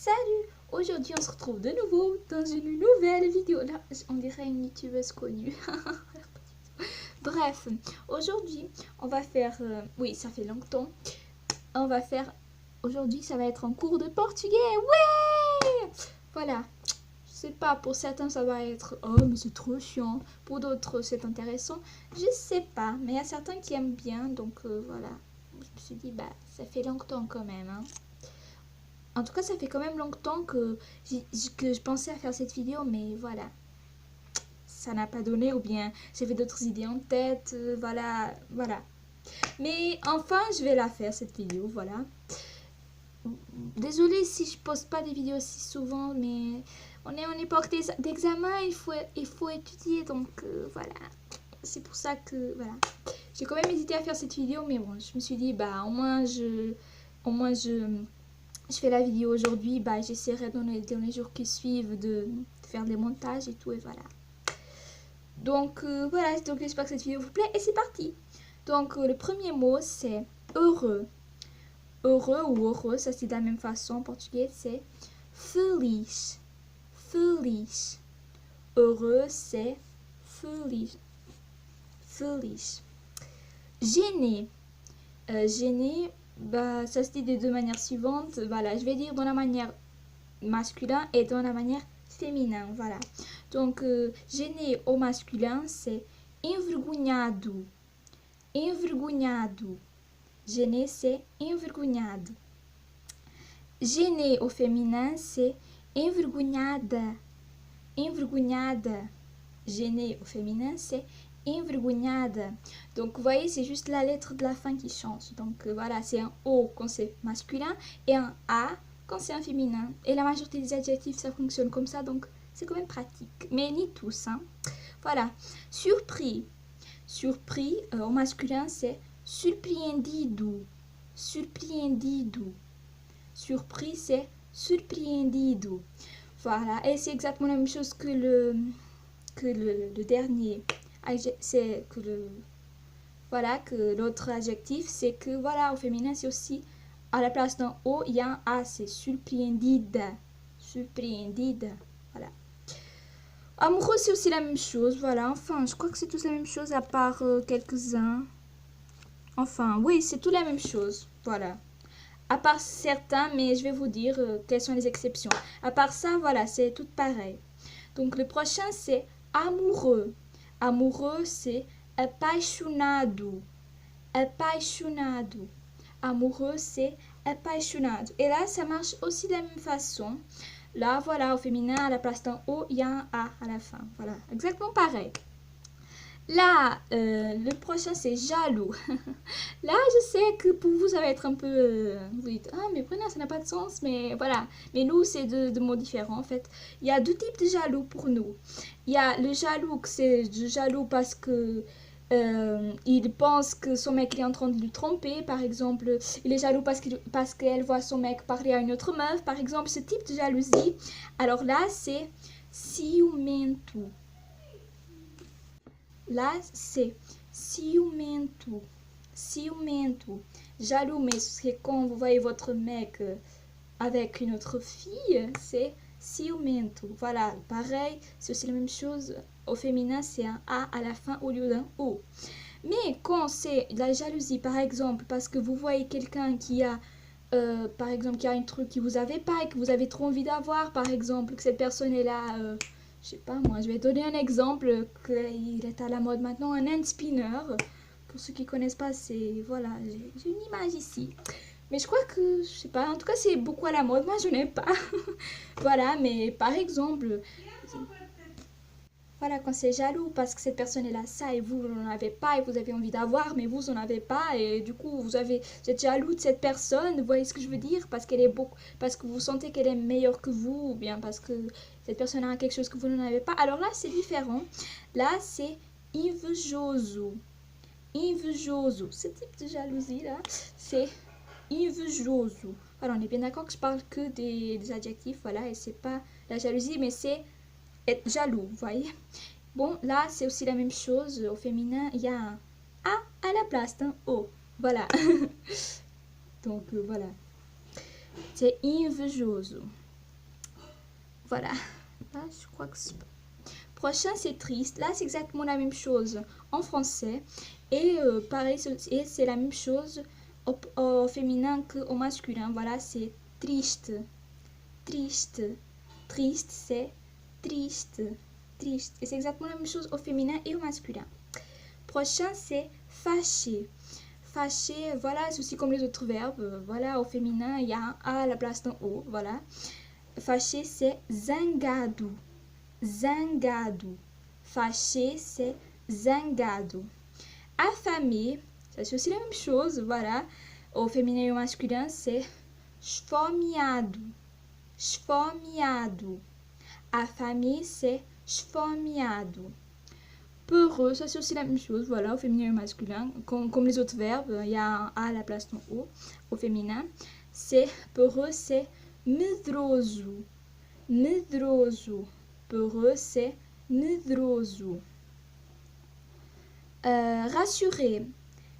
Salut! Aujourd'hui on se retrouve de nouveau dans une nouvelle vidéo. Là, on dirait une youtubeuse connue. Bref, aujourd'hui on va faire... oui, ça fait longtemps. On va faire... Aujourd'hui ça va être un cours de portugais. Ouais! Voilà. Je sais pas, pour certains ça va être... Oh mais c'est trop chiant. Pour d'autres c'est intéressant. Je sais pas, mais il y a certains qui aiment bien. Donc voilà. Je me suis dit, bah ça fait longtemps quand même. Hein. En tout cas, ça fait quand même longtemps que je pensais à faire cette vidéo, mais voilà, ça n'a pas donné, ou bien j'avais d'autres idées en tête, voilà. Mais enfin, je vais la faire, cette vidéo, voilà. Désolée si je poste pas des vidéos si souvent, mais on est en époque d'examen, il faut étudier, donc voilà. C'est pour ça que, voilà. J'ai quand même hésité à faire cette vidéo, mais bon, je me suis dit, bah, au moins je fais la vidéo aujourd'hui, bah, j'essaierai dans les jours qui suivent de faire des montages et tout, et voilà. Donc voilà, donc j'espère que cette vidéo vous plaît, et c'est parti. Donc le premier mot c'est heureux. Heureux ou heureux, ça c'est de la même façon en portugais, c'est feliz. Feliz. Heureux c'est feliz. Feliz. Gêné. Gêné, bah, ça se dit de deux manières suivantes. Voilà, je vais dire dans la manière masculin et dans la manière féminin. Voilà. Donc, gêné au masculin, c'est envergonhado. Envergonhado. Gêné, c'est envergonhado. Gêné au féminin, c'est envergonhada. Envergonhada. Gêné au féminin, c'est envergonhada. Donc, vous voyez, c'est juste la lettre de la fin qui change. Donc, voilà, c'est un O quand c'est masculin et un A quand c'est un féminin. Et la majorité des adjectifs, ça fonctionne comme ça, donc c'est quand même pratique. Mais ni tous, hein. Voilà. Surpris. Surpris, au masculin, c'est surpreendido. Surpreendido. Surpris, c'est surpreendido. Voilà. Et c'est exactement la même chose que le dernier. C'est que voilà, que l'autre adjectif, c'est que voilà, au féminin, c'est aussi à la place d'un O, il y a un A, c'est surpreendida. Surpreendida. Voilà. Amoureux, c'est aussi la même chose. Voilà, enfin, je crois que c'est tous la même chose à part quelques-uns. Enfin, oui, c'est tout la même chose. Voilà. À part certains, mais je vais vous dire quelles sont les exceptions. À part ça, voilà, c'est tout pareil. Donc, le prochain, c'est amoureux. Amoureux, c'est apaixonado. Apaixonado. Amoureux, c'est apaixonado. Et là, ça marche aussi de la même façon. Là, voilà, au féminin, à la place d'un O, il y a un A à la fin. Voilà, exactement pareil. Là, le prochain, c'est jaloux. Là, je sais que pour vous, ça va être un peu... vous dites, ah, mais Bruna, ça n'a pas de sens, mais voilà. Mais nous, c'est de mots différents, en fait. Il y a deux types de jaloux pour nous. Il y a le jaloux, que c'est du jaloux parce que... il pense que son mec est en train de lui tromper, par exemple. Il est jaloux parce qu'elle voit son mec parler à une autre meuf, par exemple. Ce type de jalousie. Alors là, c'est ciumento. Là, c'est ciumento. Ciumento. Jaloux, mais c'est quand vous voyez votre mec avec une autre fille, c'est ciumento. Voilà, pareil, c'est aussi la même chose. Au féminin, c'est un A à la fin au lieu d'un O. Mais quand c'est la jalousie, par exemple, parce que vous voyez quelqu'un qui a, par exemple, qui a un truc que vous n'avez pas et que vous avez trop envie d'avoir, par exemple, que cette personne est là, je sais pas moi, je vais donner un exemple, qu'il est à la mode maintenant, un hand spinner. Pour ceux qui connaissent pas, c'est, voilà, j'ai une image ici. Mais je crois que, je sais pas, en tout cas, c'est beaucoup à la mode. Moi, je n'ai pas. Voilà, mais par exemple, voilà, quand c'est jaloux parce que cette personne elle a ça et vous n'en avez pas et vous avez envie d'avoir, mais vous n'en avez pas et du coup vous êtes jaloux de cette personne. Vous voyez ce que je veux dire? Parce qu'elle est beaucoup, parce que vous sentez qu'elle est meilleure que vous ou bien parce que cette personne a quelque chose que vous n'en avez pas. Alors là, c'est différent. Là, c'est invejoso. Invejoso. Ce type de jalousie là, c'est invejoso. Voilà, on est bien d'accord que je parle que des adjectifs, voilà, et c'est pas la jalousie, mais c'est être jaloux, vous voyez. Bon, là, c'est aussi la même chose. Au féminin, il y a un A à la place d'un O. Voilà. Donc, voilà. C'est invejoso. Voilà. Là, je crois que c'est... Prochain, c'est triste. Là, c'est exactement la même chose en français. Et pareil, c'est la même chose au féminin qu'au masculin. Voilà, c'est triste. Triste. Triste, c'est triste. Triste. Et c'est exactement la même chose au féminin et au masculin. Prochain, c'est fâché. Fâché, voilà, c'est aussi comme les autres verbes. Voilà, au féminin, il y a un A à la place d'un O. Voilà. Fâché, c'est zangado. Zangado. Fâché, c'est zangado. Affamé, ça c'est aussi la même chose, voilà. Au féminin et au masculin, c'est esfomeado. Esfomeado. Affamé, c'est esfomeado. Peureux, ça c'est aussi la même chose, voilà, au féminin et au masculin. Comme les autres verbes, il y a un A à la place d'un O. Au féminin, c'est peureux, c'est medroso. Medroso. Peureux, c'est medroso. Rassurer.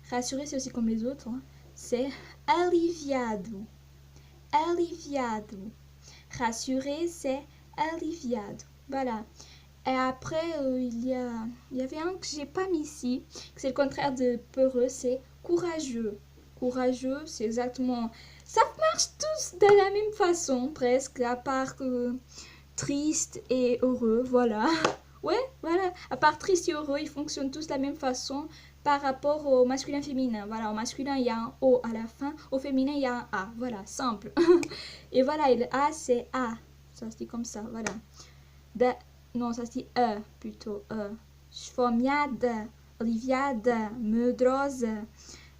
Rassurer, c'est aussi comme les autres. Hein. C'est aliviado. Aliviado. Rassurer, c'est aliviado. Voilà. Et après, il y avait un que j'ai pas mis ici, que c'est le contraire de peureux, c'est courageux. Courageux, c'est exactement... Ça marche tous de la même façon, presque, à part que triste et heureux, voilà. Ouais, voilà. À part triste et heureux, ils fonctionnent tous de la même façon par rapport au masculin-féminin. Voilà, au masculin, il y a un O à la fin. Au féminin, il y a un A. Voilà, simple. Et voilà, et le A, c'est A. Ça se dit comme ça, voilà. Non, ça se dit E, plutôt E. Esfomeada, aliviada, medrosa,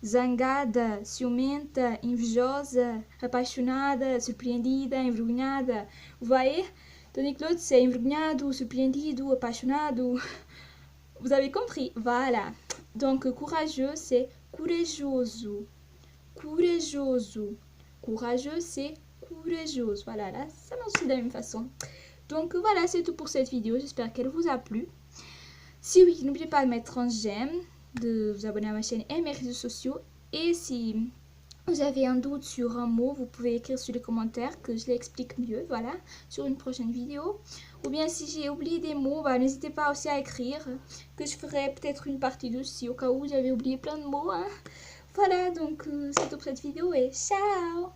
zangada, ciumenta, invejosa, apaixonada, surpreendida, envergonhada. Vous voyez? Tandis que l'autre, c'est envergonhado, surpreendido, apaixonado. Vous avez compris? Voilà. Donc, courageux, c'est courajoso. Courajoso. Courageux, c'est courageuse. Voilà, là, ça marche de la même façon. Donc, voilà, c'est tout pour cette vidéo. J'espère qu'elle vous a plu. Si oui, n'oubliez pas de mettre un j'aime, de vous abonner à ma chaîne et mes réseaux sociaux. Et si vous avez un doute sur un mot, vous pouvez écrire sur les commentaires que je l'explique mieux, voilà, sur une prochaine vidéo. Ou bien si j'ai oublié des mots, bah, n'hésitez pas aussi à écrire, que je ferai peut-être une partie 2 si au cas où j'avais oublié plein de mots. Hein. Voilà, donc c'est tout pour cette vidéo et ciao!